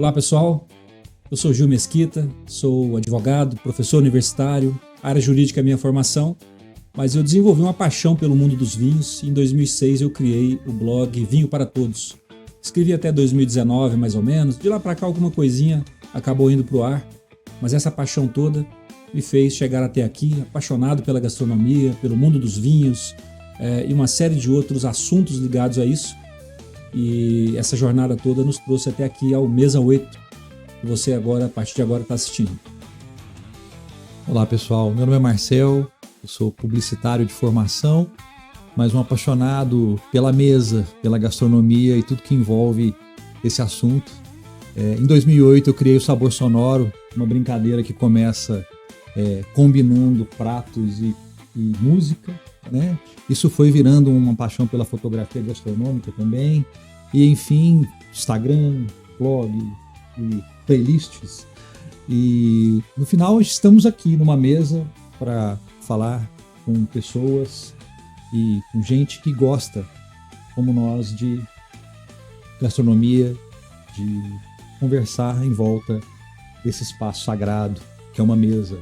Olá pessoal, eu sou Gil Mesquita, sou advogado, professor universitário, área jurídica é minha formação, mas eu desenvolvi uma paixão pelo mundo dos vinhos e em 2006 eu criei o blog Vinho para Todos. Escrevi até 2019 mais ou menos, de lá para cá alguma coisinha acabou indo para o ar, mas essa paixão toda me fez chegar até aqui, apaixonado pela gastronomia, pelo mundo dos vinhos e uma série de outros assuntos ligados a isso. E essa jornada toda nos trouxe até aqui ao Mesa 8, que você agora, a partir de agora, está assistindo. Olá pessoal, meu nome é Marcel, eu sou publicitário de formação, mas um apaixonado pela mesa, pela gastronomia e tudo que envolve esse assunto. Em 2008 eu criei o Sabor Sonoro, uma brincadeira que começa combinando pratos e música, né? Isso foi virando uma paixão pela fotografia gastronômica também, e enfim, Instagram, blog e playlists. E no final estamos aqui numa mesa para falar com pessoas e com gente que gosta, como nós, de gastronomia, de conversar em volta desse espaço sagrado que é uma mesa.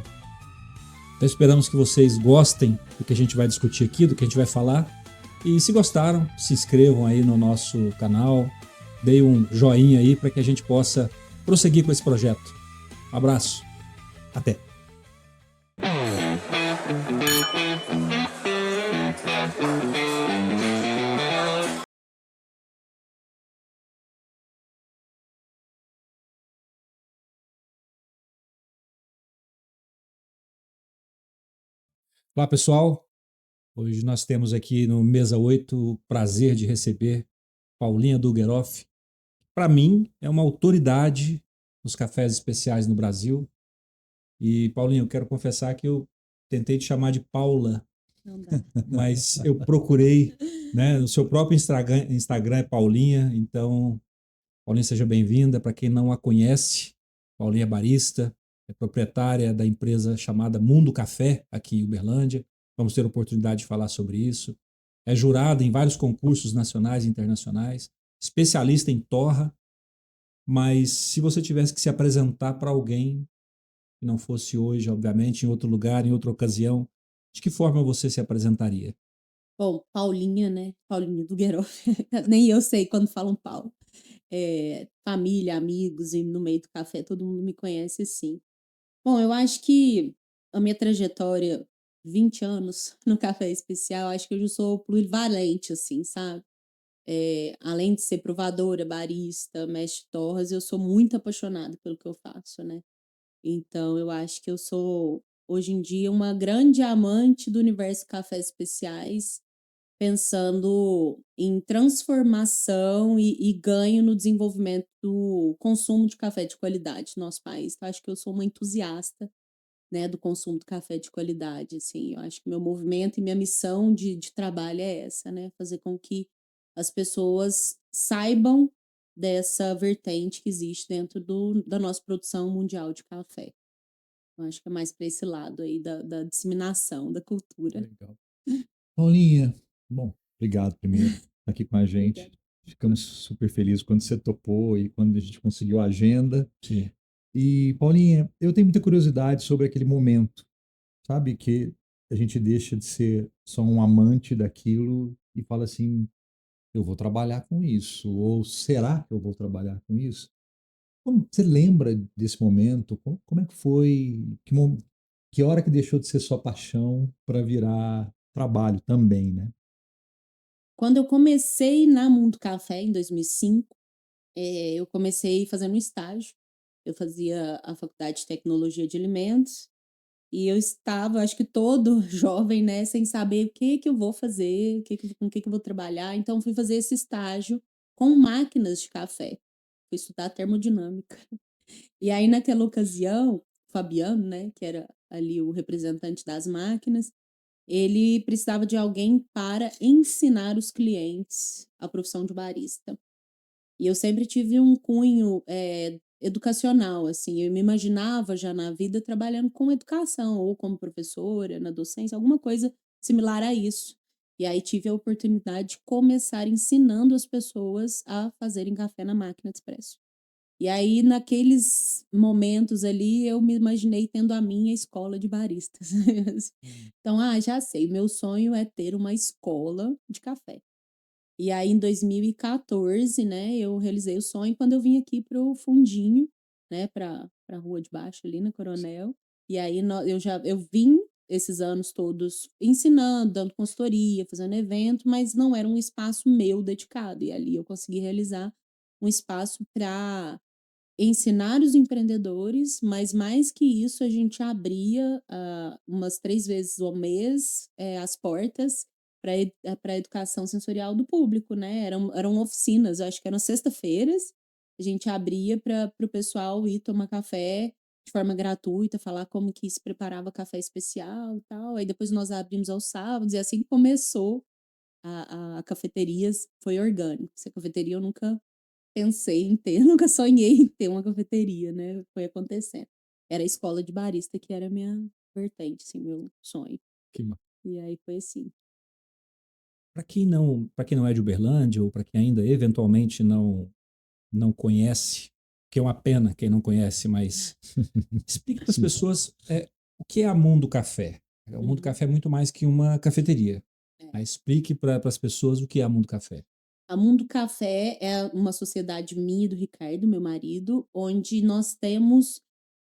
Então esperamos que vocês gostem do que a gente vai discutir aqui, do que a gente vai falar. E se gostaram, se inscrevam aí no nosso canal, deem um joinha aí para que a gente possa prosseguir com esse projeto. Abraço, até! Olá pessoal, hoje nós temos aqui no Mesa 8 o prazer de receber Paulinha Dulgeroff. Para mim é uma autoridade nos cafés especiais no Brasil. E Paulinha, eu quero confessar que eu tentei te chamar de Paula, Não dá. mas eu procurei, né, no seu próprio Instagram é Paulinha, então Paulinha, seja bem-vinda. Para quem não a conhece, Paulinha é barista, é proprietária da empresa chamada Mundo Café, aqui em Uberlândia. Vamos ter a oportunidade de falar sobre isso. É jurada em vários concursos nacionais e internacionais, especialista em torra, mas se você tivesse que se apresentar para alguém que não fosse hoje, obviamente, em outro lugar, em outra ocasião, de que forma você se apresentaria? Bom, Paulinha, né? Paulinha do Gueroff. Nem eu sei quando falam Paulo. Família, amigos, e no meio do café todo mundo me conhece assim. Bom, eu acho que a minha trajetória, 20 anos no café especial, acho que eu já sou polivalente, assim, sabe? Além de ser provadora, barista, mestre de torras, eu sou muito apaixonada pelo que eu faço, né? Então, eu acho que eu sou, hoje em dia, uma grande amante do universo cafés especiais, pensando em transformação e ganho no desenvolvimento do consumo de café de qualidade no nosso país. Então, acho que eu sou uma entusiasta, né, do consumo de café de qualidade, assim. Eu acho que meu movimento e minha missão de trabalho é essa, né? Fazer com que as pessoas saibam dessa vertente que existe dentro da nossa produção mundial de café. Eu acho que é mais para esse lado aí da disseminação da cultura. Legal. Paulinha, bom, obrigado primeiro por estar aqui com a gente. Obrigada. Ficamos super felizes quando você topou e quando a gente conseguiu a agenda. Sim. E, Paulinha, eu tenho muita curiosidade sobre aquele momento, sabe? Que a gente deixa de ser só um amante daquilo e fala assim: eu vou trabalhar com isso, ou será que eu vou trabalhar com isso? Como você lembra desse momento? Como é que foi? Que hora que deixou de ser só paixão para virar trabalho também, né? Quando eu comecei na Mundo Café, em 2005, eu comecei fazendo um estágio. Eu fazia a faculdade de tecnologia de alimentos e eu estava, acho que todo jovem, né, sem saber o que que eu vou fazer, com o que que eu vou trabalhar. Então, fui fazer esse estágio com máquinas de café. Fui estudar termodinâmica. E aí, naquela ocasião, o Fabiano, né, que era ali o representante das máquinas, ele precisava de alguém para ensinar os clientes a profissão de barista. E eu sempre tive um cunho educacional, assim, eu me imaginava já na vida trabalhando com educação, ou como professora, na docência, alguma coisa similar a isso. E aí tive a oportunidade de começar ensinando as pessoas a fazerem café na máquina de expresso. E aí, naqueles momentos ali, eu me imaginei tendo a minha escola de baristas. Então, já sei, meu sonho é ter uma escola de café. E aí, em 2014, né, eu realizei o sonho quando eu vim aqui pro Fundinho, né, pra Rua de Baixo, ali na Coronel. E aí, eu vim esses anos todos ensinando, dando consultoria, fazendo evento, mas não era um espaço meu dedicado. E ali eu consegui realizar um espaço para ensinar os empreendedores, mas mais que isso, a gente abria umas 3 vezes ao mês as portas para a educação sensorial do público, né? Eram oficinas, eu acho que eram sexta-feiras, a gente abria para o pessoal ir tomar café de forma gratuita, falar como que se preparava café especial e tal. Aí depois nós abrimos aos sábados, e assim que começou a cafeterias, foi orgânico. Essa cafeteria eu nunca pensei em ter, nunca sonhei em ter uma cafeteria, né, foi acontecendo. Era a escola de barista que era a minha vertente, assim, meu sonho. Que ma- E aí foi assim. Para quem não é de Uberlândia ou para quem ainda eventualmente não conhece, que é uma pena quem não conhece, mas explica para as Sim. pessoas o que é a Mundo Café. O Mundo Uhum. Café é muito mais que uma cafeteria. É. Mas explique para as pessoas o que é a Mundo Café. A Mundo Café é uma sociedade minha e do Ricardo, meu marido, onde nós temos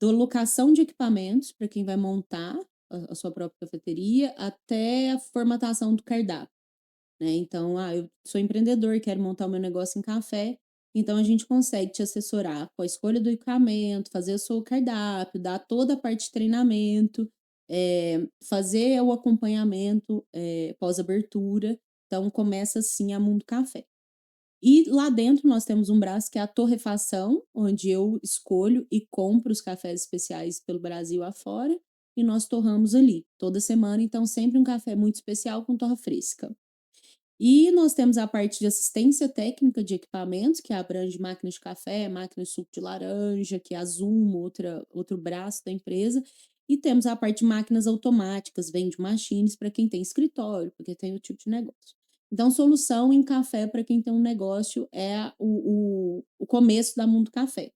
da locação de equipamentos para quem vai montar a sua própria cafeteria, até a formatação do cardápio, né? Então, eu sou empreendedor, quero montar o meu negócio em café, então a gente consegue te assessorar com a escolha do equipamento, fazer o seu cardápio, dar toda a parte de treinamento, fazer o acompanhamento pós-abertura. Então, começa assim a Mundo Café. E lá dentro nós temos um braço que é a torrefação, onde eu escolho e compro os cafés especiais pelo Brasil afora, e nós torramos ali toda semana, então sempre um café muito especial com torra fresca. E nós temos a parte de assistência técnica de equipamentos, que abrange máquinas de café, máquinas de suco de laranja, que é a Zumo, outro braço da empresa. E temos a parte de máquinas automáticas, vende machines para quem tem escritório, porque tem o tipo de negócio. Então, solução em café para quem tem um negócio é o começo da Mundo Café.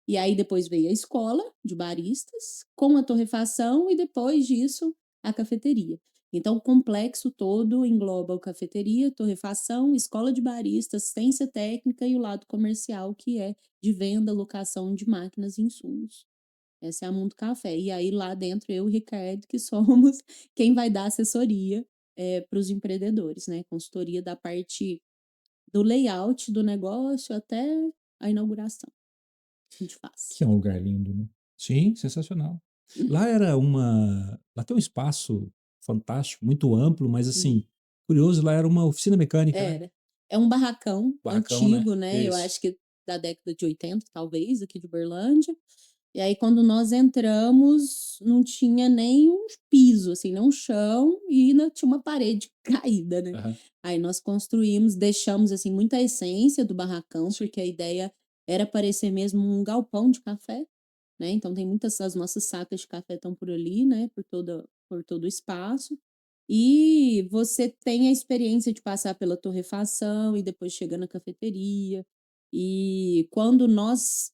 E aí depois veio a escola de baristas, com a torrefação, e depois disso a cafeteria. Então, o complexo todo engloba a cafeteria, torrefação, escola de baristas, assistência técnica e o lado comercial, que é de venda, locação de máquinas e insumos. Essa é a Mundo Café. E aí lá dentro eu e o Ricardo, que somos quem vai dar assessoria para os empreendedores, né? Consultoria da parte do layout do negócio até a inauguração. A gente faz. Que é um lugar lindo, né? Sim, sensacional. Lá tem um espaço fantástico, muito amplo, mas Uhum. assim, curioso, lá era uma oficina mecânica, né? Era. É um barracão Barracão, né? antigo, né, eu Isso. acho que da década de 80, talvez, aqui de Uberlândia. E aí, quando nós entramos, não tinha nem um piso, assim, nem um chão, e ainda tinha uma parede caída, né. Aham. Aí nós construímos, deixamos, assim, muita essência do barracão, Sim. porque a ideia era parecer mesmo um galpão de café, né, então tem muitas as nossas sacas de café estão por ali, né, por todo o espaço. E você tem a experiência de passar pela torrefação e depois chega na cafeteria. E quando nós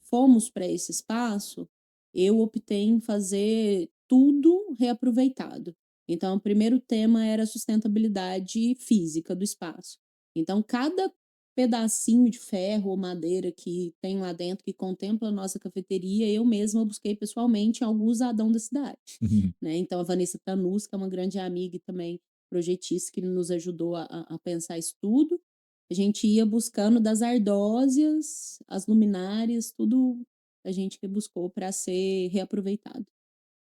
fomos para esse espaço, eu optei em fazer tudo reaproveitado. Então, o primeiro tema era a sustentabilidade física do espaço. Então, cada pedacinho de ferro ou madeira que tem lá dentro, que contempla a nossa cafeteria, eu mesma busquei pessoalmente em algum usadão da cidade, né? Então, a Vanessa Tanus, que é uma grande amiga e também projetista, que nos ajudou a pensar isso tudo. A gente ia buscando das ardósias, as luminárias, tudo a gente que buscou para ser reaproveitado,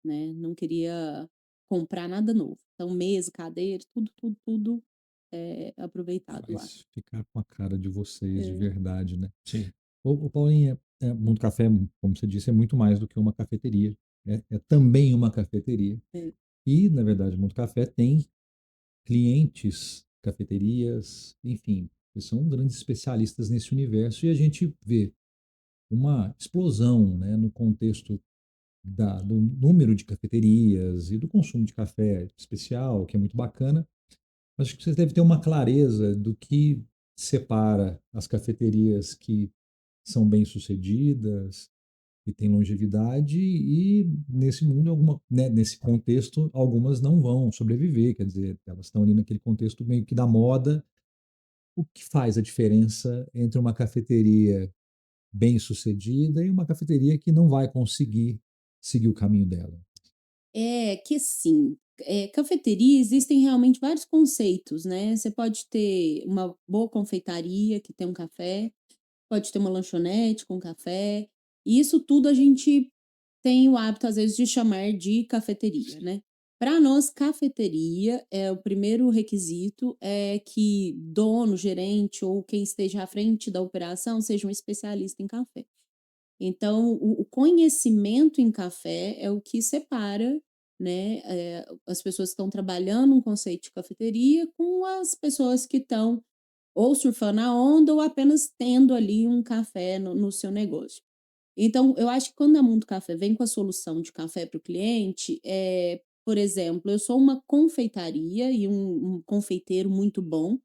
né? Não queria comprar nada novo. Então, mesa, cadeira, tudo aproveitado lá. Faz ficar com a cara de vocês de É, verdade, né? Sim. Ô Paulinha, Mundo Café, como você disse, é muito mais do que uma cafeteria. É também uma cafeteria. é. E, na verdade, o Mundo Café tem clientes, cafeterias, enfim, que são grandes especialistas nesse universo. E a gente vê uma explosão, né, no contexto do número de cafeterias e do consumo de café especial, que é muito bacana. Acho que vocês devem ter uma clareza do que separa as cafeterias que são bem-sucedidas e têm longevidade, e nesse mundo, nesse contexto, algumas não vão sobreviver, quer dizer, elas estão ali naquele contexto meio que da moda. O que faz a diferença entre uma cafeteria bem-sucedida e uma cafeteria que não vai conseguir seguir o caminho dela? É que assim, cafeteria existem realmente vários conceitos, né? Você pode ter uma boa confeitaria que tem um café, pode ter uma lanchonete com café, e isso tudo a gente tem o hábito, às vezes, de chamar de cafeteria, né? Para nós, cafeteria é o primeiro requisito é que dono, gerente ou quem esteja à frente da operação seja um especialista em café. Então, o conhecimento em café é o que separa, né, as pessoas que estão trabalhando um conceito de cafeteria com as pessoas que estão ou surfando a onda ou apenas tendo ali um café no seu negócio. Então, eu acho que quando a Mundo Café vem com a solução de café para o cliente, por exemplo, eu sou uma confeitaria e um confeiteiro muito bom,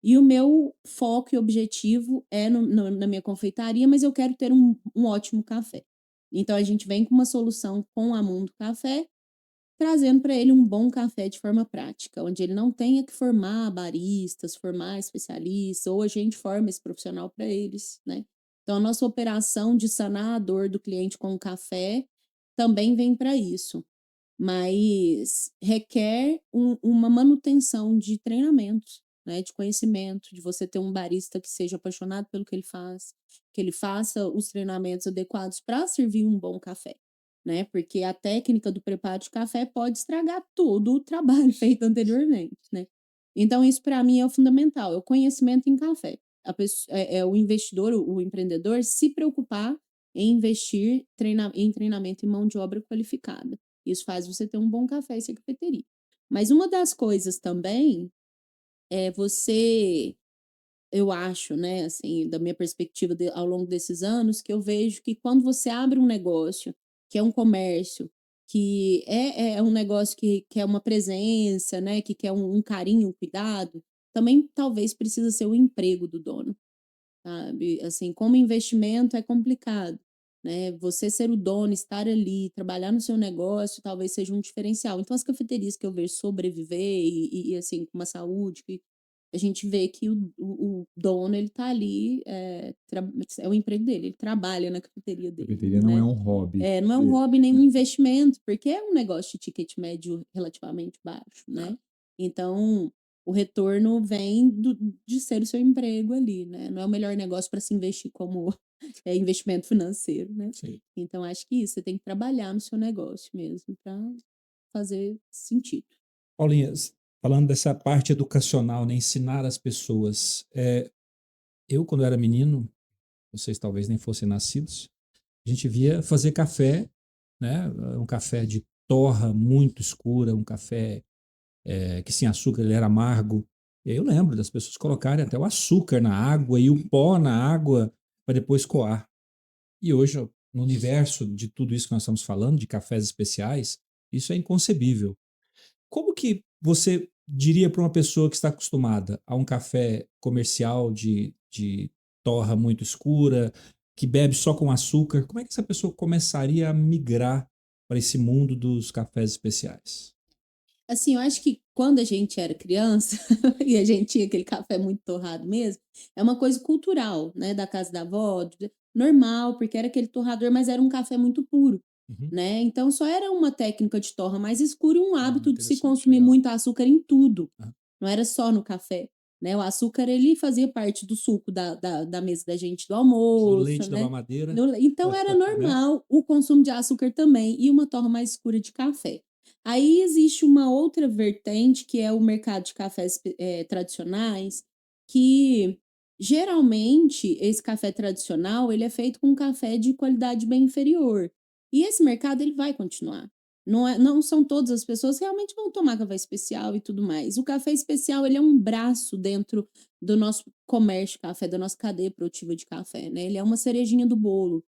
e o meu foco e objetivo é na minha confeitaria, mas eu quero ter um ótimo café. Então, a gente vem com uma solução com a Mundo Café, trazendo para ele um bom café de forma prática, onde ele não tenha que formar baristas, formar especialistas, ou a gente forma esse profissional para eles, né? Então, a nossa operação de sanar a dor do cliente com o café também vem para isso, mas requer uma manutenção de treinamentos, né, de conhecimento, de você ter um barista que seja apaixonado pelo que ele faz, que ele faça os treinamentos adequados para servir um bom café, né? Porque a técnica do preparo de café pode estragar todo o trabalho feito anteriormente, né? Então, isso para mim é o fundamental, é o conhecimento em café. É o investidor, o empreendedor, se preocupar em investir em treinamento e mão de obra qualificada. Isso faz você ter um bom café e ser cafeteria. Mas uma das coisas também é você, eu acho, né, assim, da minha perspectiva ao longo desses anos, que eu vejo que quando você abre um negócio, que é um comércio, que é um negócio que quer uma presença, né, que quer um carinho, um cuidado, também talvez precisa ser o emprego do dono, sabe? Assim, como investimento é complicado, né? Você ser o dono, estar ali, trabalhar no seu negócio, talvez seja um diferencial. Então, as cafeterias que eu vejo sobreviver assim, com uma saúde, que a gente vê que o dono, ele tá ali, é o emprego dele, ele trabalha na cafeteria A dele, cafeteria não é né? um hobby. Não é um hobby nem um investimento, porque é um negócio de ticket médio relativamente baixo, né? Então, o retorno vem de ser o seu emprego ali, né? Não é o melhor negócio para se investir como investimento financeiro, né? Sim. Então, acho que isso, você tem que trabalhar no seu negócio mesmo para fazer sentido. Paulinha, falando dessa parte educacional, né, ensinar as pessoas. Eu, quando era menino, vocês talvez nem fossem nascidos, a gente via fazer café, né, um café de torra muito escura, um café que sem açúcar ele era amargo. E aí eu lembro das pessoas colocarem até o açúcar na água e o pó na água para depois coar. E hoje, no universo de tudo isso que nós estamos falando, de cafés especiais, isso é inconcebível. Como que você diria para uma pessoa que está acostumada a um café comercial de torra muito escura, que bebe só com açúcar, como é que essa pessoa começaria a migrar para esse mundo dos cafés especiais? Assim, eu acho que quando a gente era criança e a gente tinha aquele café muito torrado mesmo, é uma coisa cultural, né, da casa da avó, normal, porque era aquele torrador, mas era um café muito puro, Uhum. né? Então só era uma técnica de torra mais escura e um hábito de se Interessante, consumir legal. muito açúcar em tudo. Ah, Não era só no café, né? O açúcar ele fazia parte do suco da mesa da gente do do almoço, leite da né? mamadeira, Então era né? normal o consumo de açúcar também e uma torra mais escura de café. Aí existe uma outra vertente que é o mercado de cafés tradicionais, que geralmente esse café tradicional ele é feito com café de qualidade bem inferior. E esse mercado ele vai continuar. Não são todas as pessoas que realmente vão tomar café especial e tudo mais. O café especial ele é um braço dentro do nosso comércio de café, da nossa cadeia produtiva de café, né? Ele é uma cerejinha do bolo.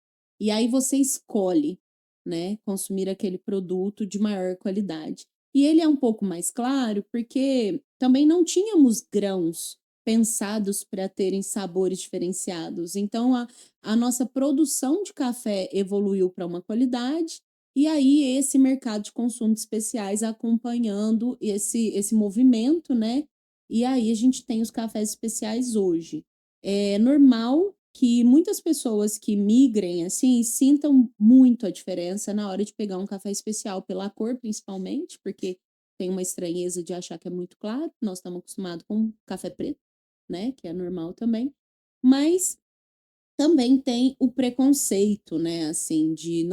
E aí você escolhe, né, consumir aquele produto de maior qualidade. E ele é um pouco mais claro porque também não tínhamos grãos pensados para terem sabores diferenciados. Então, a nossa produção de café evoluiu para uma qualidade, e aí esse mercado de consumo de especiais acompanhando esse movimento, né? E aí a gente tem os cafés especiais hoje. É normal que muitas pessoas que migrem assim sintam muito a diferença na hora de pegar um café especial, pela cor principalmente, porque tem uma estranheza de achar que é muito claro, nós estamos acostumados com café preto, né, que é normal também, mas também tem o preconceito, né, assim, de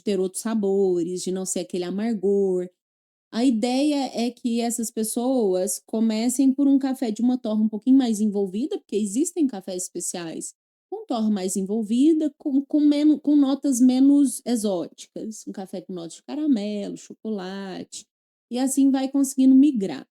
ter outros sabores, de não ser aquele amargor. A ideia é que essas pessoas comecem por um café de uma torra um pouquinho mais envolvida, porque existem cafés especiais com torra mais envolvida, com notas menos exóticas, um café com notas de caramelo, chocolate, e assim vai conseguindo migrar.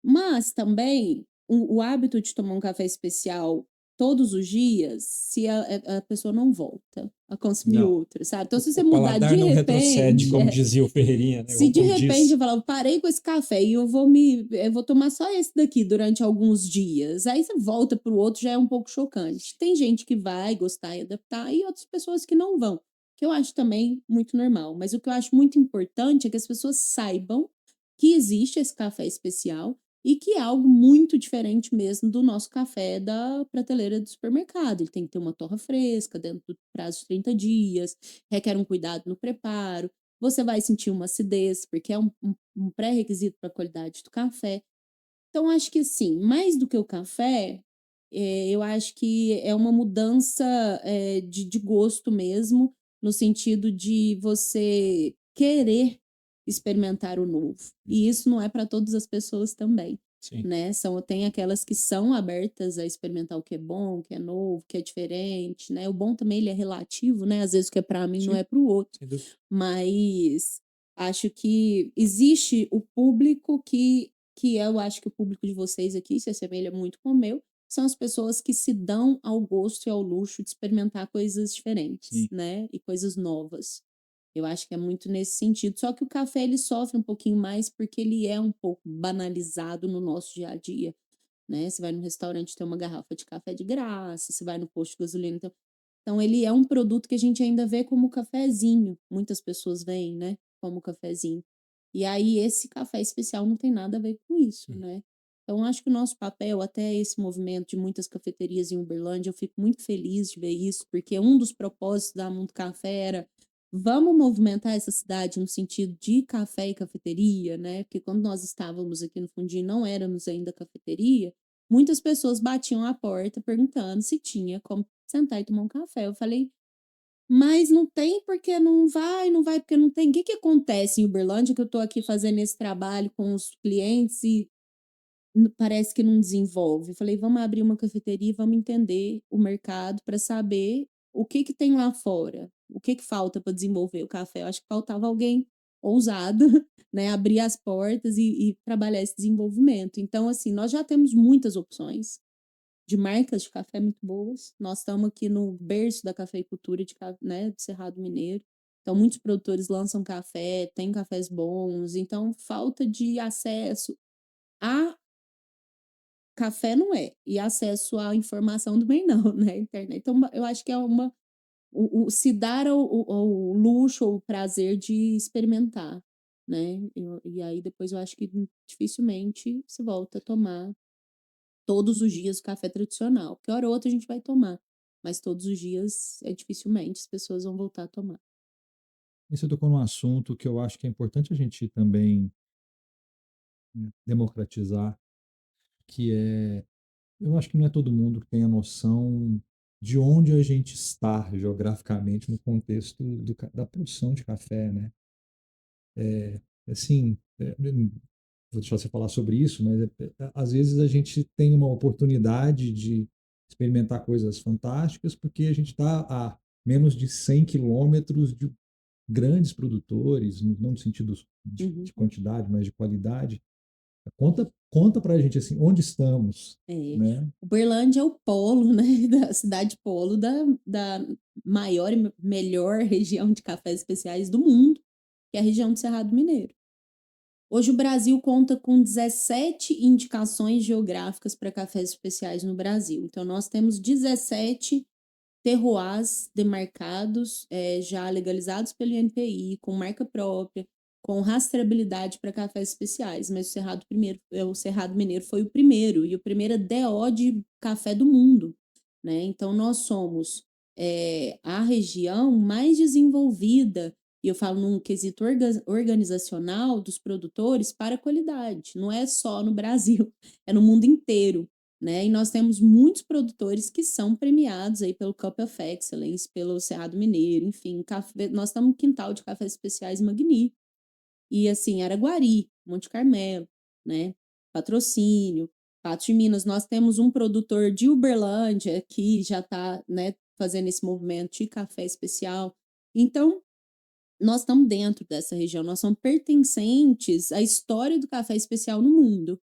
Mas também o hábito de tomar um café especial todos os dias, se a pessoa não volta a consumir Não. outro, sabe? Então, se você O mudar paladar de não retrocede, repente, como dizia o Ferreirinha, né? se de Como repente diz. eu falar, parei com esse café e eu vou tomar só esse daqui durante alguns dias, aí você volta pro outro, já é um pouco chocante. Tem gente que vai gostar e adaptar e outras pessoas que não vão, que eu acho também muito normal. Mas o que eu acho muito importante é que as pessoas saibam que existe esse café especial e que é algo muito diferente mesmo do nosso café da prateleira do supermercado. Ele tem que ter uma torra fresca dentro do prazo de 30 dias, requer um cuidado no preparo. Você vai sentir uma acidez, porque é um pré-requisito para a qualidade do café. Então, acho que sim, mais do que o café, eu acho que é uma mudança de gosto mesmo, no sentido de você querer experimentar o novo. E isso não é para todas as pessoas também, Sim. né? Tem aquelas que são abertas a experimentar o que é bom, o que é novo, o que é diferente, né? O bom também ele é relativo, né? Às vezes o que é para mim não Sim. é para o outro. Sem dúvida. Mas acho que existe o público que eu acho que o público de vocês aqui se assemelha muito com o meu, são as pessoas que se dão ao gosto e ao luxo de experimentar coisas diferentes, Sim. né? E coisas novas. Eu acho que é muito nesse sentido. Só que o café ele sofre um pouquinho mais porque ele é um pouco banalizado no nosso dia a dia, né? Você vai no restaurante tem uma garrafa de café de graça, você vai no posto de gasolina, então ele é um produto que a gente ainda vê como cafezinho. Muitas pessoas veem, né, como cafezinho. E aí esse café especial não tem nada a ver com isso, né? Então acho que o nosso papel, até esse movimento de muitas cafeterias em Uberlândia, eu fico muito feliz de ver isso, porque um dos propósitos da Mundo Café era vamos movimentar essa cidade no sentido de café e cafeteria, né? Porque quando nós estávamos aqui no Fundinho, não éramos ainda cafeteria, muitas pessoas batiam a porta perguntando se tinha como sentar e tomar um café. Eu falei, mas não tem porque não vai porque não tem. O que que acontece em Uberlândia que eu tô aqui fazendo esse trabalho com os clientes e parece que não desenvolve? Eu falei, vamos abrir uma cafeteria e vamos entender o mercado para saber o que que tem lá fora, o que que falta para desenvolver o café. Eu acho que faltava alguém ousado, né, abrir as portas e trabalhar esse desenvolvimento. Então, assim, nós já temos muitas opções de marcas de café muito boas. Nós estamos aqui no berço da cafeicultura né, de Cerrado Mineiro. Então, muitos produtores lançam café, tem cafés bons. Então, falta de acesso a café não é. E acesso à informação também não, né? Internet. Então, eu acho que é se dar ao luxo ou o prazer de experimentar, né? E aí depois eu acho que dificilmente se volta a tomar todos os dias o café tradicional. Que hora ou outra a gente vai tomar, mas todos os dias dificilmente as pessoas vão voltar a tomar. E você tocou num assunto que eu acho que é importante a gente também democratizar, que é, eu acho que não é todo mundo que tem a noção de onde a gente está geograficamente no contexto da produção de café, né? Assim, vou deixar você falar sobre isso, mas às vezes a gente tem uma oportunidade de experimentar coisas fantásticas porque a gente está a menos de 100 quilômetros de grandes produtores, não no sentido Uhum. de quantidade, mas de qualidade. Conta para a gente assim, onde estamos, É. né? Uberlândia é o polo, né, da cidade polo da maior e melhor região de cafés especiais do mundo, que é a região do Cerrado Mineiro. Hoje o Brasil conta com 17 indicações geográficas para cafés especiais no Brasil. Então, nós temos 17 terroirs demarcados, já legalizados pelo INPI, com marca própria, com rastreabilidade para cafés especiais. Mas o Cerrado Mineiro foi o primeiro, e o primeiro DO de café do mundo, né? Então, nós somos a região mais desenvolvida, e eu falo num quesito organizacional dos produtores para a qualidade. Não é só no Brasil, é no mundo inteiro, né? E nós temos muitos produtores que são premiados aí pelo Cup of Excellence, pelo Cerrado Mineiro, enfim, nós estamos no quintal de cafés especiais magnífico. E assim, Araguari, Monte Carmelo, né? Patrocínio, Patos de Minas, nós temos um produtor de Uberlândia que já está, né, fazendo esse movimento de café especial. Então, nós estamos dentro dessa região, nós somos pertencentes à história do café especial no mundo.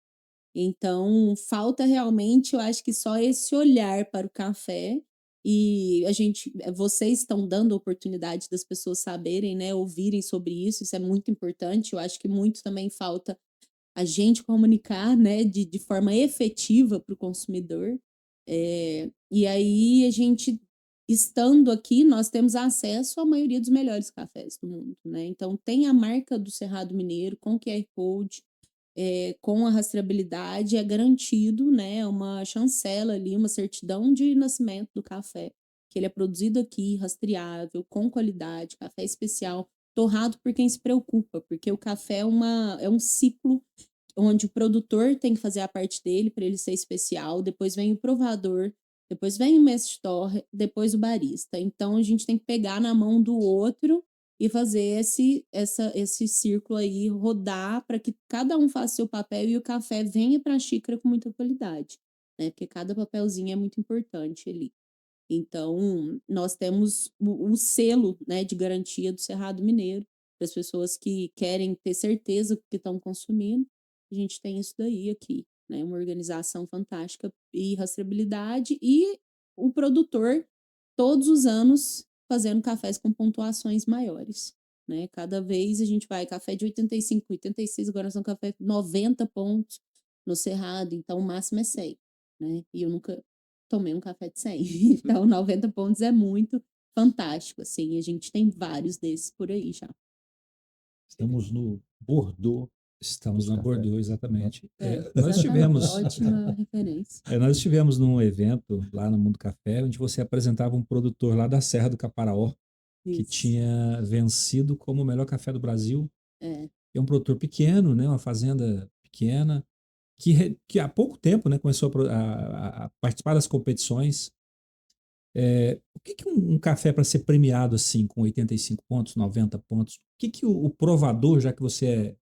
Então, falta realmente, eu acho que só esse olhar para o café, e vocês estão dando a oportunidade das pessoas saberem, né, ouvirem sobre isso é muito importante. Eu acho que muito também falta a gente comunicar, né, de forma efetiva para o consumidor. E aí a gente, estando aqui, nós temos acesso à maioria dos melhores cafés do mundo, né? Então tem a marca do Cerrado Mineiro com QR Code, com a rastreabilidade, é garantido, né, uma chancela ali, uma certidão de nascimento do café, que ele é produzido aqui, rastreável, com qualidade, café especial, torrado por quem se preocupa, porque o café é um ciclo onde o produtor tem que fazer a parte dele para ele ser especial, depois vem o provador, depois vem o mestre de torre, depois o barista. Então a gente tem que pegar na mão do outro e fazer esse círculo aí rodar para que cada um faça seu papel e o café venha para a xícara com muita qualidade, né? Porque cada papelzinho é muito importante ali. Então, nós temos o selo, né, de garantia do Cerrado Mineiro para as pessoas que querem ter certeza do que estão consumindo. A gente tem isso daí aqui, né? Uma organização fantástica e rastreabilidade, e o produtor todos os anos fazendo cafés com pontuações maiores, né? Cada vez a gente vai café de 85, 86, agora são café 90 pontos no Cerrado, então o máximo é 100, né? E eu nunca tomei um café de 100. Então 90 pontos é muito fantástico, assim. A gente tem vários desses por aí já. Estamos no Bordeaux. Estamos dos na cafés. Bordeaux, exatamente. Exatamente. Nós tivemos, Ótima referência. nós estivemos num evento lá no Mundo Café, onde você apresentava um produtor lá da Serra do Caparaó, que Isso. tinha vencido como o melhor café do Brasil. É. É um produtor pequeno, né, uma fazenda pequena, que há pouco tempo, né, começou a participar das competições. O que um café para ser premiado assim, com 85 pontos, 90 pontos, o que o provador, já que você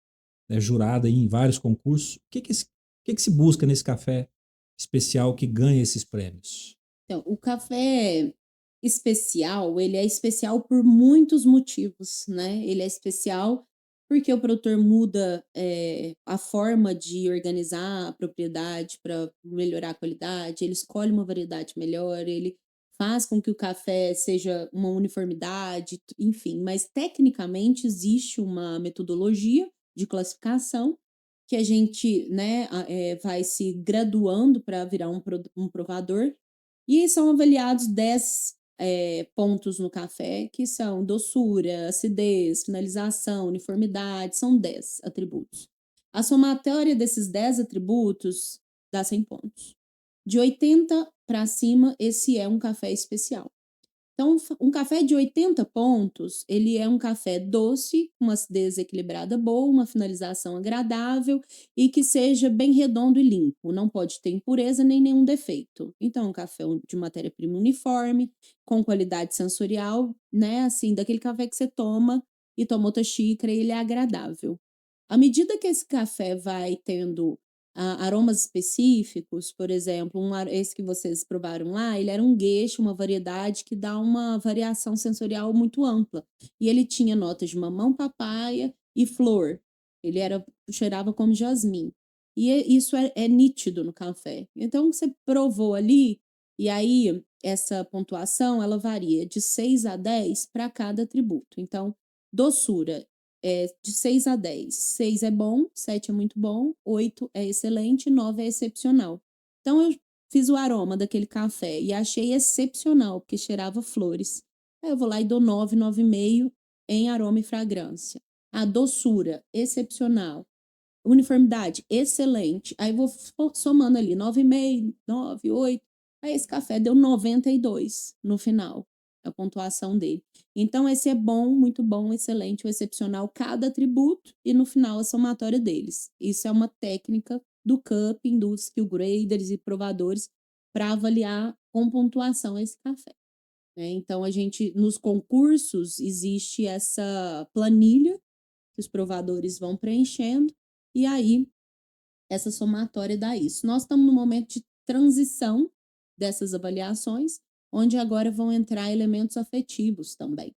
é jurada em vários concursos, o que se busca nesse café especial que ganha esses prêmios? Então, o café especial, ele é especial por muitos motivos, né? Ele é especial porque o produtor muda a forma de organizar a propriedade para melhorar a qualidade, ele escolhe uma variedade melhor, ele faz com que o café seja uma uniformidade, enfim, mas tecnicamente existe uma metodologia de classificação que a gente, né, vai se graduando para virar um provador, e são avaliados 10 pontos no café, que são doçura, acidez, finalização, uniformidade, são 10 atributos. A somatória desses 10 atributos dá 100 pontos. De 80 para cima, esse é um café especial. Então, um café de 80 pontos, ele é um café doce, uma acidez equilibrada boa, uma finalização agradável e que seja bem redondo e limpo. Não pode ter impureza nem nenhum defeito. Então, um café de matéria-prima uniforme, com qualidade sensorial, né? Assim, daquele café que você toma e toma outra xícara e ele é agradável. À medida que esse café vai tendo aromas específicos, por exemplo, esse que vocês provaram lá, ele era um gueixe, uma variedade que dá uma variação sensorial muito ampla. E ele tinha notas de mamão, papaya e flor. Ele cheirava como jasmim. E isso é nítido no café. Então, você provou ali, e aí essa pontuação ela varia de 6 a 10 para cada atributo. Então, doçura de 6 a 10. 6 é bom, 7 é muito bom, 8 é excelente, 9 é excepcional. Então eu fiz o aroma daquele café e achei excepcional, porque cheirava flores. Aí eu vou lá e dou 9, 9,5 em aroma e fragrância. A doçura, excepcional. Uniformidade, excelente. Aí vou somando ali, 9,5, 9, 8. Aí esse café deu 92 no final, a pontuação dele. Então esse é bom, muito bom, excelente, o excepcional, cada atributo e no final a somatória deles. Isso é uma técnica do cupping, dos skill graders e provadores para avaliar com pontuação esse café, né? Então a gente, nos concursos, existe essa planilha que os provadores vão preenchendo e aí essa somatória dá isso. Nós estamos no momento de transição dessas avaliações, onde agora vão entrar elementos afetivos também.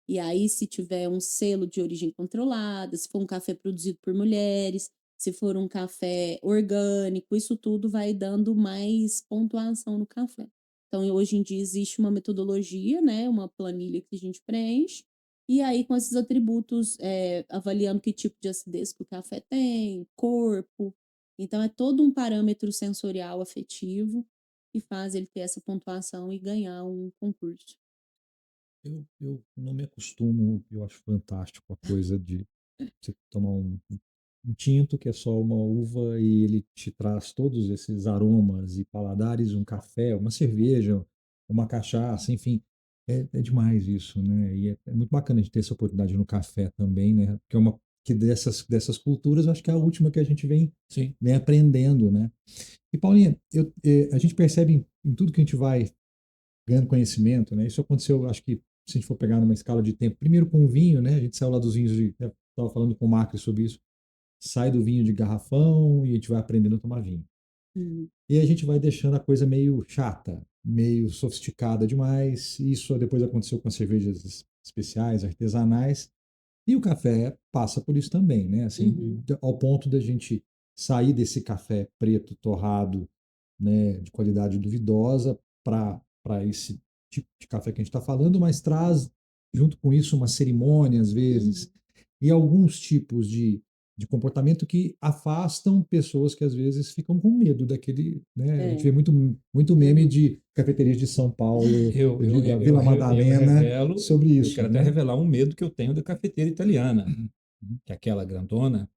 E aí, se tiver um selo de origem controlada, se for um café produzido por mulheres, se for um café orgânico, isso tudo vai dando mais pontuação no café. Então, hoje em dia existe uma metodologia, né, uma planilha que a gente preenche, e aí com esses atributos, avaliando que tipo de acidez que o café tem, corpo. Então, é todo um parâmetro sensorial afetivo que faz ele ter essa pontuação e ganhar um concurso. Eu não me acostumo, eu acho fantástico a coisa de você tomar um tinto que é só uma uva e ele te traz todos esses aromas e paladares, um café, uma cerveja, uma cachaça, enfim, é demais isso, né? E é muito bacana de ter essa oportunidade no café também, né? Porque é uma que dessas culturas, eu acho que é a última que a gente Sim. vem aprendendo, né? E Paulinha, a gente percebe em tudo que a gente vai ganhando conhecimento, né? Isso aconteceu, acho que se a gente for pegar numa escala de tempo, primeiro com o vinho, né? A gente saiu lá dos vinhos de, estava falando com o Macri sobre isso, sai do vinho de garrafão e a gente vai aprendendo a tomar vinho. Uhum. E a gente vai deixando a coisa meio chata, meio sofisticada demais. Isso depois aconteceu com as cervejas especiais, artesanais, e o café passa por isso também, né? Uhum. Assim, ao ponto da gente sair desse café preto torrado, né, de qualidade duvidosa para esse tipo de café que a gente está falando, mas traz junto com isso uma cerimônia às vezes Uhum. e alguns tipos de comportamento que afastam pessoas que às vezes ficam com medo daquele, né? A gente É. vê muito meme Uhum. de cafeterias de São Paulo, da Vila Eu Madalena, revelo, sobre eu isso, quero até né? revelar um medo que eu tenho da cafeteira italiana, Uhum. que é aquela grandona,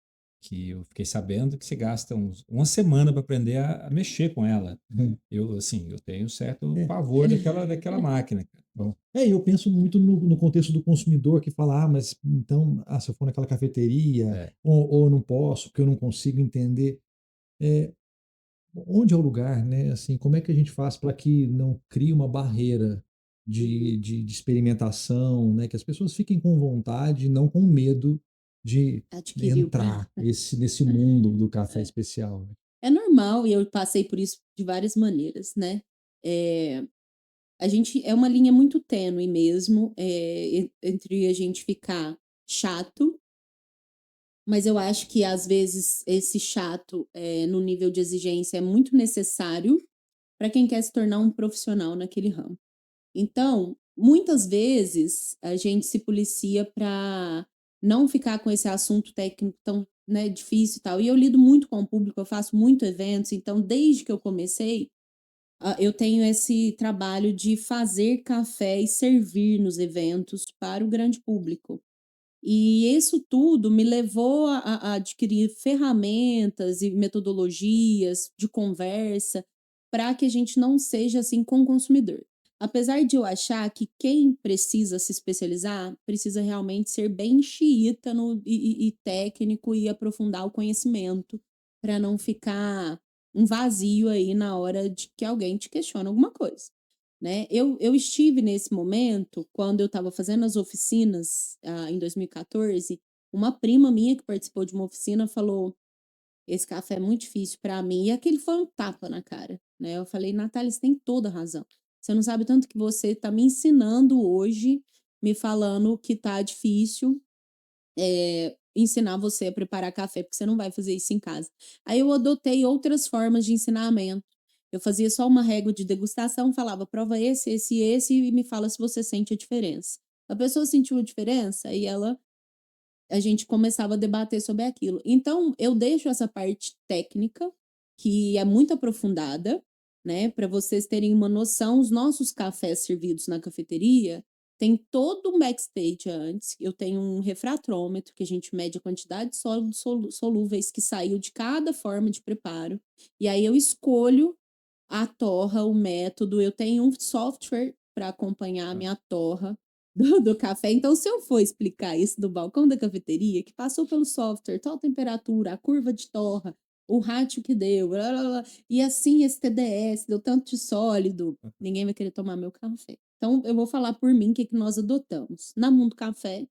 que eu fiquei sabendo que você gasta uma semana para aprender a mexer com ela. Uhum. Eu, assim, eu tenho certo É. pavor daquela máquina, cara. Bom, eu penso muito no contexto do consumidor que fala, mas então, se eu for naquela cafeteria, É. ou não posso, porque eu não consigo entender. É, onde é o lugar, né? Assim, como é que a gente faz para que não crie uma barreira Uhum. de experimentação, né? Que as pessoas fiquem com vontade, não com medo de Adquiriu. entrar nesse mundo do café especial, né? É normal e eu passei por isso de várias maneiras, né? É, a gente é uma linha muito tênue mesmo, entre a gente ficar chato, mas eu acho que às vezes esse chato, no nível de exigência é muito necessário para quem quer se tornar um profissional naquele ramo. Então, muitas vezes a gente se policia para não ficar com esse assunto técnico tão, né, difícil e tal. E eu lido muito com o público, eu faço muito eventos, então desde que eu comecei, eu tenho esse trabalho de fazer café e servir nos eventos para o grande público. E isso tudo me levou a adquirir ferramentas e metodologias de conversa para que a gente não seja assim com o consumidor. Apesar de eu achar que quem precisa se especializar precisa realmente ser bem xiita e técnico e aprofundar o conhecimento para não ficar um vazio aí na hora de que alguém te questiona alguma coisa, né? Eu estive nesse momento quando eu estava fazendo as oficinas, em 2014. Uma prima minha que participou de uma oficina falou: esse café é muito difícil para mim. E aquele foi um tapa na cara, né? Eu falei: Natália, você tem toda a razão. Você não sabe tanto que você está me ensinando hoje, me falando que tá difícil, ensinar você a preparar café, porque você não vai fazer isso em casa. Aí eu adotei outras formas de ensinamento. Eu fazia só uma régua de degustação, falava, prova esse, e me fala se você sente a diferença. A pessoa sentiu a diferença e ela a gente começava a debater sobre aquilo. Então, eu deixo essa parte técnica, que é muito aprofundada, né? Para vocês terem uma noção, os nossos cafés servidos na cafeteria tem todo um backstage antes. Eu tenho um refratrômetro, que a gente mede a quantidade de sólidos solúveis que saiu de cada forma de preparo. E aí eu escolho a torra, o método. Eu tenho um software para acompanhar a minha torra do café. Então, se eu for explicar isso do balcão da cafeteria, que passou pelo software, tal temperatura, a curva de torra, o ratio que deu, blá, blá, blá, e assim esse TDS, deu tanto de sólido, ninguém vai querer tomar meu café. Então, eu vou falar por mim o que nós adotamos. Na Mundo Café,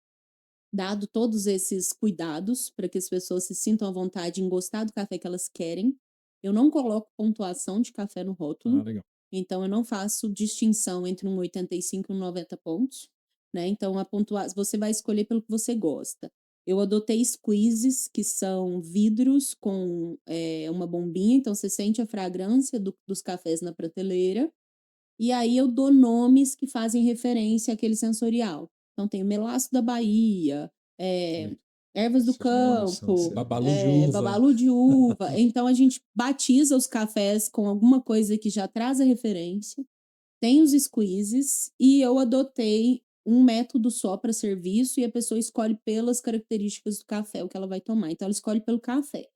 dado todos esses cuidados para que as pessoas se sintam à vontade em gostar do café que elas querem, eu não coloco pontuação de café no rótulo. Legal. Então, eu não faço distinção entre um 85 e um 90 pontos, né? Então, você vai escolher pelo que você gosta. Eu adotei squeezes, que são vidros com uma bombinha, então você sente a fragrância dos cafés na prateleira. E aí eu dou nomes que fazem referência àquele sensorial. Então, tem o melaço da Bahia, ervas do campo, Babalu de uva. babalu de uva. Então, a gente batiza os cafés com alguma coisa que já traz a referência. Tem os squeezes e eu adotei um método só para serviço e a pessoa escolhe pelas características do café o que ela vai tomar. Então, ela escolhe pelo café.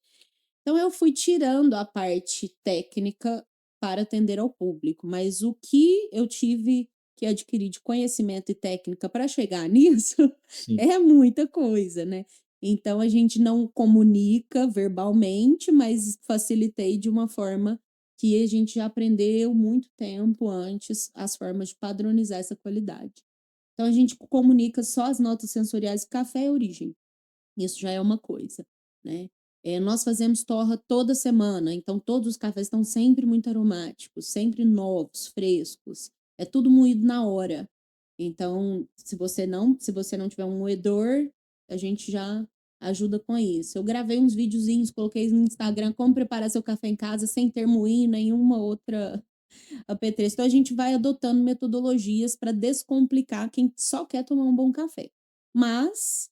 Então, eu fui tirando a parte técnica para atender ao público, mas o que eu tive que adquirir de conhecimento e técnica para chegar nisso Sim. é muita coisa, né? Então, a gente não comunica verbalmente, mas facilitei de uma forma que a gente já aprendeu muito tempo antes as formas de padronizar essa qualidade. Então, a gente comunica só as notas sensoriais do café e a origem. Isso já é uma coisa, né? Nós fazemos torra toda semana, então todos os cafés estão sempre muito aromáticos, sempre novos, frescos. É tudo moído na hora. Então, se você não tiver um moedor, a gente já ajuda com isso. Eu gravei uns videozinhos, coloquei no Instagram como preparar seu café em casa sem ter moinho, nenhuma outra apetrecho. Então, a gente vai adotando metodologias para descomplicar quem só quer tomar um bom café. Mas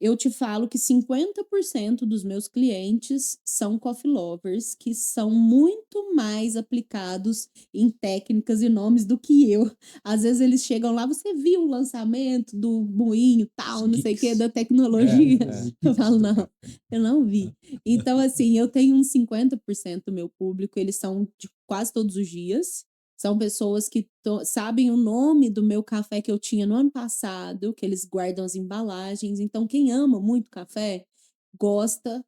eu te falo que 50% dos meus clientes são coffee lovers, que são muito mais aplicados em técnicas e nomes do que eu. Às vezes eles chegam lá, você viu o lançamento do moinho, tal, não sei o que, da tecnologia. Eu falo, não, eu não vi. Então, assim, eu tenho uns 50% do meu público, eles são de quase todos os dias. São pessoas que sabem o nome do meu café que eu tinha no ano passado, que eles guardam as embalagens. Então, quem ama muito café, gosta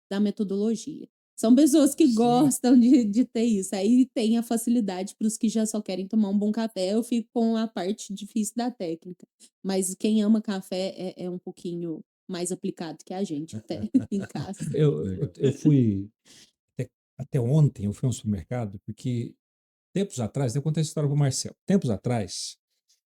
da metodologia. São pessoas que gostam de ter isso. Aí tem a facilidade para os que já só querem tomar um bom café. Eu fico com a parte difícil da técnica. Mas quem ama café é um pouquinho mais aplicado que a gente até em casa. Eu fui, até ontem, eu fui ao supermercado, porque tempos atrás, eu contei essa história para o Marcel. Tempos atrás,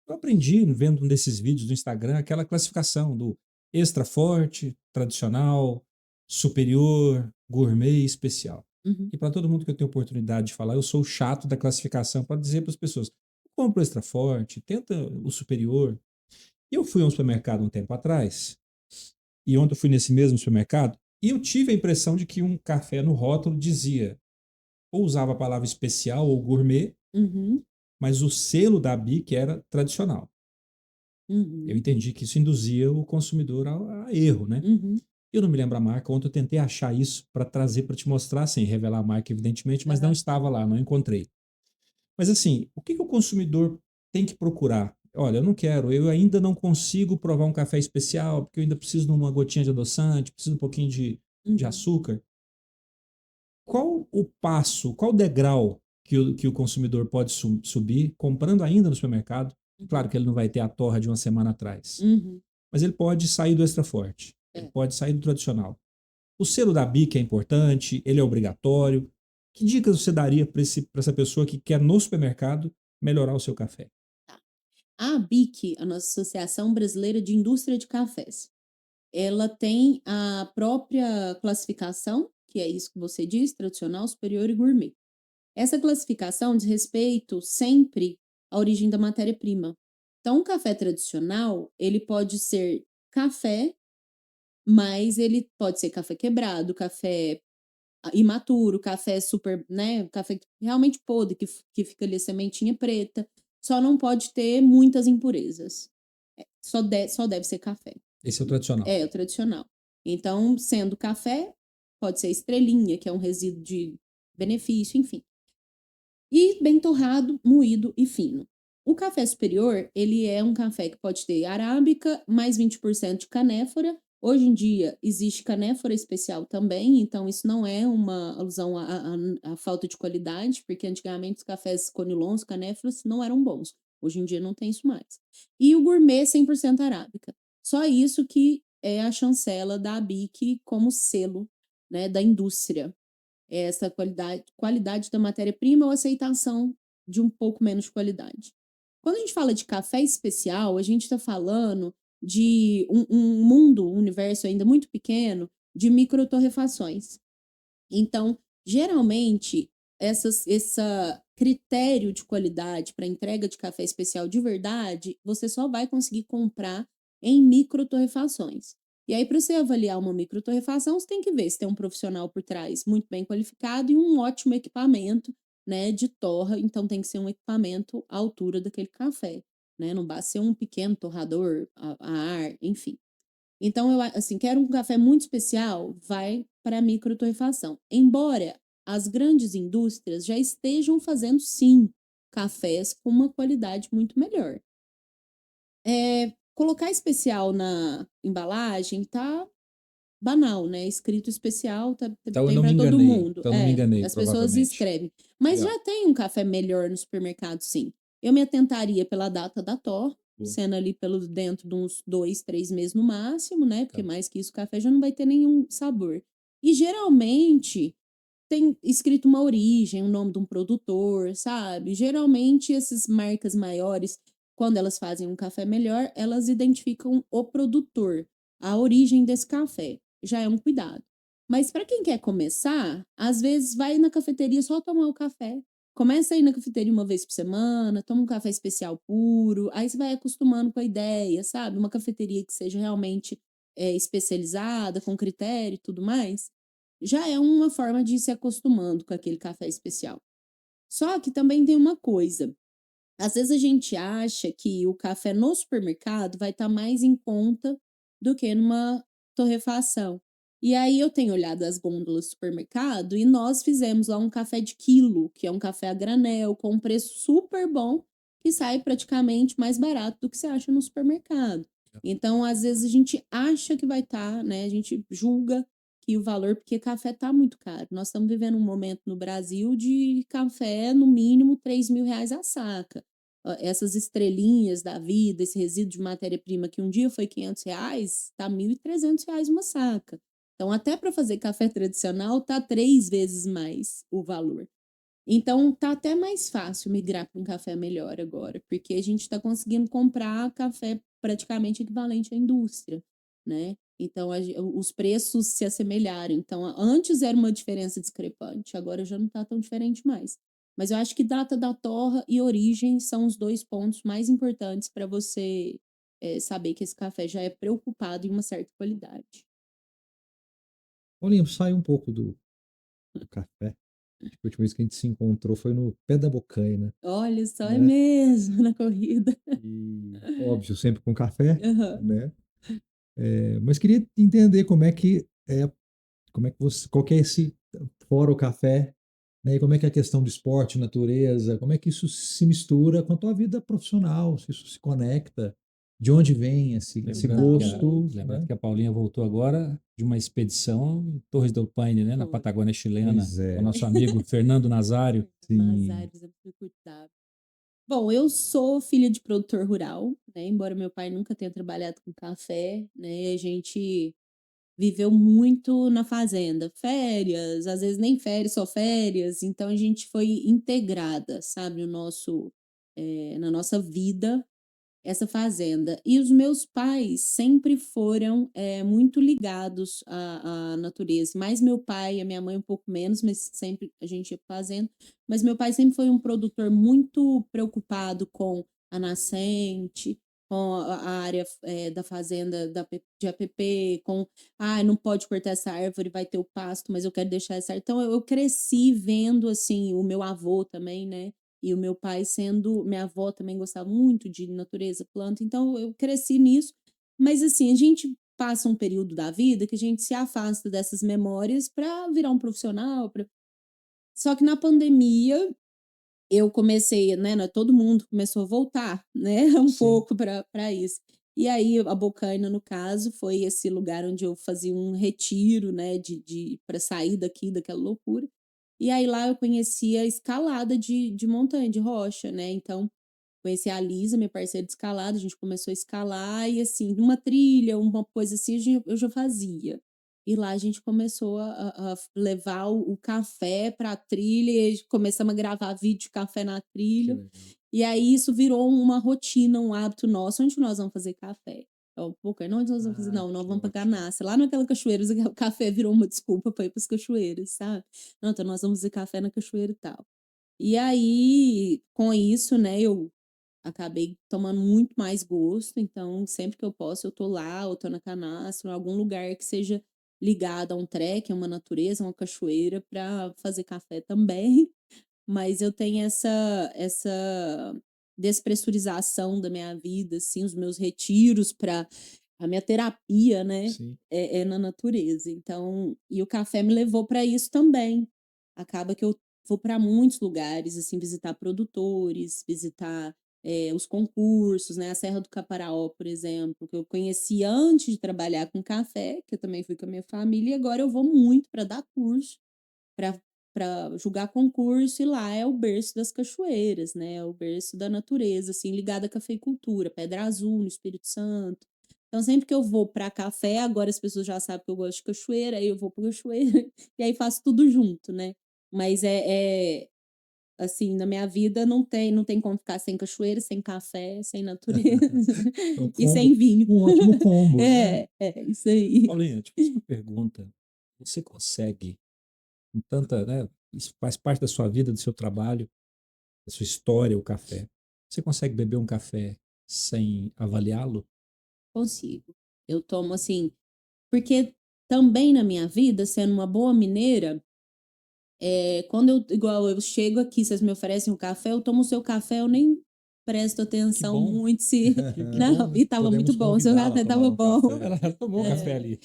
eu aprendi vendo um desses vídeos do Instagram aquela classificação do extra forte, tradicional, superior, gourmet e especial. Uhum. E para todo mundo que eu tenho oportunidade de falar, eu sou o chato da classificação para dizer para as pessoas: compra o extra forte, tenta o superior. E eu fui a um supermercado um tempo atrás, e ontem eu fui nesse mesmo supermercado, e eu tive a impressão de que um café no rótulo dizia, ou usava a palavra especial ou gourmet, Uhum. mas o selo da BIC era tradicional. Uhum. Eu entendi que isso induzia o consumidor a erro, né? Uhum. Eu não me lembro a marca, ontem eu tentei achar isso para trazer, para te mostrar, sem revelar a marca, evidentemente, mas não estava lá, não encontrei. Mas assim, o que o consumidor tem que procurar? Olha, eu não quero, eu ainda não consigo provar um café especial, porque eu ainda preciso de uma gotinha de adoçante, preciso um pouquinho de açúcar. Qual o passo, qual o degrau que o consumidor pode subir comprando ainda no supermercado? Claro que ele não vai ter a torra de uma semana atrás, Uhum. mas ele pode sair do extra forte, ele pode sair do tradicional. O selo da BIC é importante, ele é obrigatório. Que dicas você daria para essa pessoa que quer no supermercado melhorar o seu café? A ABIC, a nossa Associação Brasileira de Indústria de Cafés, ela tem a própria classificação, que é isso que você diz, tradicional, superior e gourmet. Essa classificação diz respeito sempre à origem da matéria-prima. Então, um café tradicional, ele pode ser café mas ele pode ser café quebrado, café imaturo, café super, né? Café realmente podre, que fica ali a sementinha preta. Só não pode ter muitas impurezas. Só deve ser café. Esse é o tradicional. É o tradicional. Então, sendo café, pode ser estrelinha, que é um resíduo de benefício, enfim. E bem torrado, moído e fino. O café superior, ele é um café que pode ter arábica, mais 20% de canéfora. Hoje em dia, existe canéfora especial também, então isso não é uma alusão à falta de qualidade, porque antigamente os cafés conilons, canéforas, não eram bons. Hoje em dia não tem isso mais. E o gourmet 100% arábica. Só isso que é a chancela da ABIC como selo, né, da indústria. Essa qualidade da matéria-prima ou aceitação de um pouco menos de qualidade. Quando a gente fala de café especial, a gente está falando de um mundo, um universo ainda muito pequeno de microtorrefações. Então, geralmente, esse critério de qualidade para entrega de café especial de verdade, você só vai conseguir comprar em microtorrefações. E aí, para você avaliar uma microtorrefação, você tem que ver se tem um profissional por trás muito bem qualificado e um ótimo equipamento, né, de torra. Então, tem que ser um equipamento à altura daquele café, né? Não basta ser um pequeno torrador a ar, enfim. Então, eu assim, quero um café muito especial, vai para a microtorrefação. Embora as grandes indústrias já estejam fazendo, sim, cafés com uma qualidade muito melhor. Colocar especial na embalagem tá banal, né? Escrito especial Então eu tem não me para todo enganei. mundo. Então eu não me enganei, As pessoas provavelmente. escrevem. Mas Legal. já tem um café melhor no supermercado, sim. Eu me atentaria pela data da torre, Boa. sendo ali dentro de uns 2, 3 meses no máximo, né? Porque Tá. mais que isso, o café já não vai ter nenhum sabor. E geralmente tem escrito uma origem, o nome de um produtor, sabe? Geralmente essas marcas maiores, quando elas fazem um café melhor, elas identificam o produtor, a origem desse café. Já é um cuidado. Mas para quem quer começar, às vezes vai na cafeteria só tomar o café. Começa a ir na cafeteria uma vez por semana, toma um café especial puro, aí você vai acostumando com a ideia, sabe? Uma cafeteria que seja realmente especializada, com critério e tudo mais, já é uma forma de ir se acostumando com aquele café especial. Só que também tem uma coisa. Às vezes a gente acha que o café no supermercado vai estar mais em conta do que numa torrefação. E aí eu tenho olhado as gôndolas do supermercado e nós fizemos lá um café de quilo, que é um café a granel, com um preço super bom, que sai praticamente mais barato do que você acha no supermercado. Então, às vezes a gente acha que vai estar, né? A gente julga que o valor, porque café tá muito caro. Nós estamos vivendo um momento no Brasil de café, no mínimo, R$ 3.000 a saca. Essas estrelinhas da vida, esse resíduo de matéria-prima que um dia foi R$ 500, tá R$ 1.300 uma saca. Então, até para fazer café tradicional, tá 3 vezes mais o valor. Então, tá até mais fácil migrar para um café melhor agora, porque a gente está conseguindo comprar café praticamente equivalente à indústria, né? Então, os preços se assemelharam. Então, antes era uma diferença discrepante, agora já não está tão diferente mais. Mas eu acho que data da torra e origem são os 2 pontos mais importantes para você saber que esse café já é preocupado em uma certa qualidade. Paulinho, sai um pouco do café. Acho que a última vez que a gente se encontrou foi no Pé da Bocaina, Olha só, é né? mesmo, na corrida. E, óbvio, sempre com café, Aham. né? Mas queria entender como é que você, qual que é esse, fora o café, né? E como é que é a questão do esporte, natureza, como é que isso se mistura com a tua vida profissional, se isso se conecta, de onde vem esse gosto, Lembrando né? que a Paulinha voltou agora de uma expedição em Torres del Paine, né, na Foi. Patagônia chilena, Pois com o é, nosso amigo Fernando Nazário. sim. Nazário, Cuidável. Bom, eu sou filha de produtor rural, né? Embora meu pai nunca tenha trabalhado com café, né? A gente viveu muito na fazenda, férias, às vezes nem férias, só férias. Então a gente foi integrada, sabe, na nossa vida essa fazenda. E os meus pais sempre foram muito ligados à natureza. Mais meu pai, a minha mãe um pouco menos, mas sempre a gente ia fazendo. Mas meu pai sempre foi um produtor muito preocupado com a nascente. com a área da fazenda de APP, com, não pode cortar essa árvore, vai ter o pasto, mas eu quero deixar essa árvore. Então, eu cresci vendo, assim, o meu avô também, né? E o meu pai minha avó também gostava muito de natureza, planta, então eu cresci nisso. Mas, assim, a gente passa um período da vida que a gente se afasta dessas memórias para virar um profissional. Só que na pandemia eu comecei, né, todo mundo começou a voltar, né, um Sim. pouco para isso. E aí a Bocaina, no caso, foi esse lugar onde eu fazia um retiro, né, para sair daquela loucura. E aí lá eu conheci a escalada de montanha, de rocha, né? Então, conheci a Lisa, minha parceira de escalada, a gente começou a escalar e assim, numa trilha, uma coisa assim, eu já fazia. E lá a gente começou a levar o café para a trilha, e começamos a gravar vídeo de café na Que trilha. legal. E aí isso virou uma rotina, um hábito nosso. Onde nós vamos fazer café? Não, onde nós vamos fazer? Não, nós Que vamos para ótimo. Canastra. Lá naquela cachoeira, o café virou uma desculpa para ir para as cachoeiras, sabe? Não, então nós vamos fazer café na cachoeira e tal. E aí, com isso, né, eu acabei tomando muito mais gosto, então sempre que eu posso eu tô lá, ou tô na canastra, em algum lugar que seja ligado a um trek, a uma natureza, uma cachoeira, para fazer café também. Mas eu tenho essa despressurização da minha vida, assim, os meus retiros para a minha terapia, né, Sim. é na natureza. Então, e o café me levou para isso também. Acaba que eu vou para muitos lugares, assim, visitar produtores, visitar os concursos, né? A Serra do Caparaó, por exemplo, que eu conheci antes de trabalhar com café, que eu também fui com a minha família, e agora eu vou muito para dar curso, para julgar concurso, e lá é o berço das cachoeiras, né? É o berço da natureza, assim, ligado à cafeicultura, Pedra Azul, no Espírito Santo. Então, sempre que eu vou para café, agora as pessoas já sabem que eu gosto de cachoeira, aí eu vou para cachoeira, e aí faço tudo junto, né? Mas assim, na minha vida não tem como ficar sem cachoeira, sem café, sem natureza É um e combo, sem vinho. um ótimo combo, né? Isso aí. Paulinha, te faço uma pergunta. Você consegue, com tanta, né? Isso faz parte da sua vida, do seu trabalho, da sua história, o café. Você consegue beber um café sem avaliá-lo? Consigo. Eu tomo assim, porque também na minha vida, sendo uma boa mineira, quando igual eu chego aqui, vocês me oferecem um café, eu tomo o seu café, eu nem presto Que atenção bom, muito se. que Não, bom, né? e tava muito Podemos bom, o seu convidá-la a café tomar tava um bom. café. Ela tomou o café ali.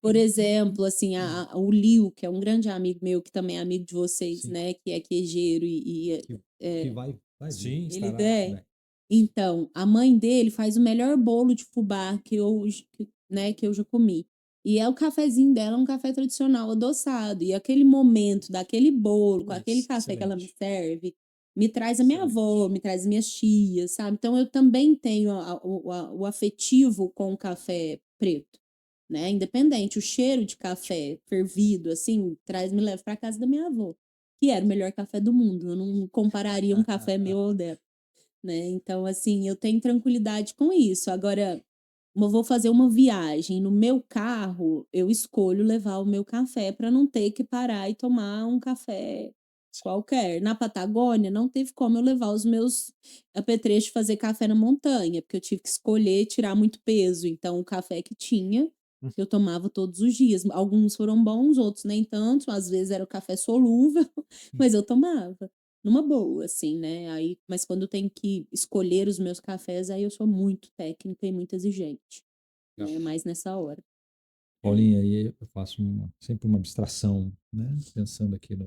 Por exemplo, assim, o Liu, que é um grande amigo meu, que também é amigo de vocês, Sim. né, que é queijeiro Que, que é, vai vir. Sim, ele estará. é. Vai. Então, a mãe dele faz o melhor bolo de fubá que eu já comi. E é o cafezinho dela, um café tradicional adoçado. E aquele momento daquele bolo, com aquele Putz, café que ela me excelente, serve, me traz a minha avó, excelente. me traz minhas tias, sabe? Então eu também tenho o afetivo com o café preto, né? Independente, o cheiro de café fervido, assim, me leva para casa da minha avó, que era o melhor café do mundo. Eu não compararia um café meu ao dela, né? Então, assim, eu tenho tranquilidade com isso. Agora, eu vou fazer uma viagem no meu carro, eu escolho levar o meu café para não ter que parar e tomar um café qualquer. Na Patagônia, não teve como eu levar os meus apetrechos de fazer café na montanha, porque eu tive que escolher tirar muito peso. Então, o café que tinha, eu tomava todos os dias. Alguns foram bons, outros nem tanto. Às vezes era o café solúvel, mas eu tomava numa boa, assim, né? Aí, mas quando eu tenho que escolher os meus cafés, aí eu sou muito técnica e muito exigente, Legal. né? Mais nessa hora. Paulinha, aí eu faço sempre uma abstração, né? Pensando aqui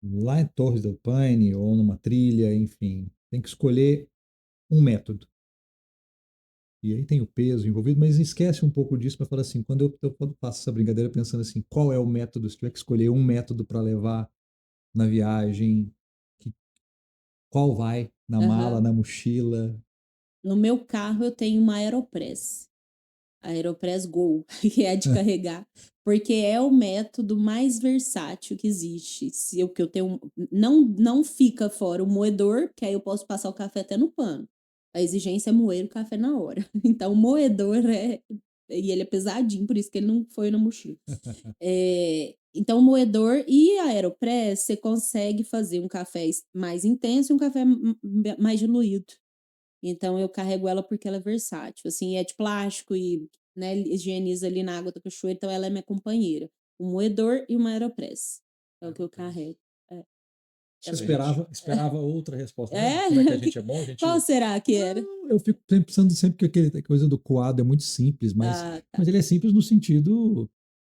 lá em Torres del Paine ou numa trilha, enfim, tem que escolher um método. E aí tem o peso envolvido, mas esquece um pouco disso para falar assim, quando eu faço essa brincadeira pensando assim, qual é o método, se tiver que escolher um método para levar na viagem, que, qual vai na mala, Aham. na mochila. No meu carro eu tenho uma Aeropress. A Aeropress Go, que é a de carregar, porque é o método mais versátil que existe. Se eu que eu tenho, não fica fora o moedor, que aí eu posso passar o café até no pano. A exigência é moer o café na hora. Então o moedor e ele é pesadinho, por isso que ele não foi na mochila. Então o moedor e a Aeropress, você consegue fazer um café mais intenso e um café mais diluído, Então eu carrego ela porque ela é versátil, assim, é de plástico e, né, higieniza ali na água da cachoeira, então ela é minha companheira. Um moedor e uma Aeropress. É o que eu carrego. É. Eu Excelente. esperava outra resposta. Né? É? Como é que a gente é bom? A gente... Qual será que era? Não, eu fico sempre pensando sempre que aquele coisa do coado é muito simples, Ah, tá. mas ele é simples no sentido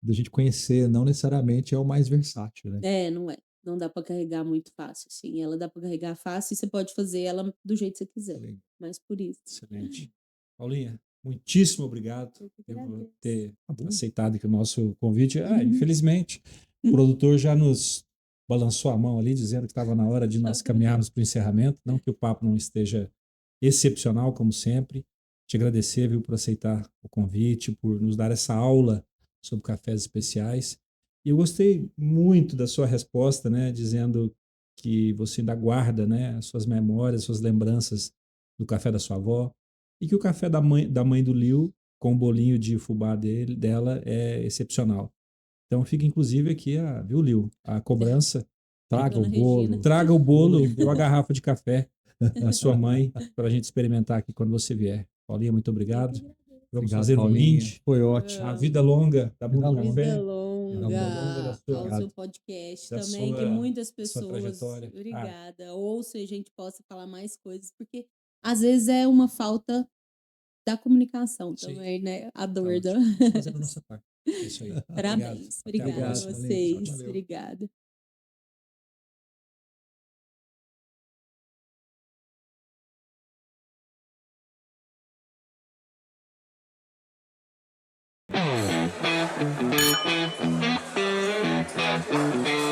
da gente conhecer, não necessariamente é o mais versátil, né? É, não é. Não dá pra carregar muito fácil, assim. Ela dá pra carregar fácil e você pode fazer ela do jeito que você quiser. Excelente. Mas por isso. Excelente. Paulinha, muitíssimo obrigado Eu que por agradeço. ter Tá bom. aceitado aqui o nosso convite. Uhum. Infelizmente, o produtor já nos balançou a mão ali, dizendo que estava na hora de nós caminharmos para o encerramento. Não que o papo não esteja excepcional, como sempre. Te agradecer, viu, por aceitar o convite, por nos dar essa aula sobre cafés especiais. E eu gostei muito da sua resposta, né, dizendo que você ainda guarda, né, as suas memórias, suas lembranças do café da sua avó, e que o café da mãe do Liu, com o bolinho de fubá dela, é excepcional. Então fica inclusive aqui viu, Liu, a cobrança. Traga o Dona Regina. bolo. Traga o bolo ou a garrafa de café da sua mãe para a gente experimentar aqui quando você vier. Paulinha, muito obrigado. Vamos Obrigado, fazer um Paulinha. brinde. Foi ótimo. A vida longa da Vida Mundo longa. Café. Vida Vida longa longa da sua, ao seu podcast da também, que sua- muitas da sua pessoas, trajetória. obrigada, ouça e a gente possa falar mais coisas, porque às vezes é uma falta da comunicação Sim. também, né? A Tá dor da... ótimo. Estamos fazendo a nossa parte. É isso aí. Parabéns, Obrigado. Até a obrigada a próxima. vocês, Valeu. obrigada. Thank you.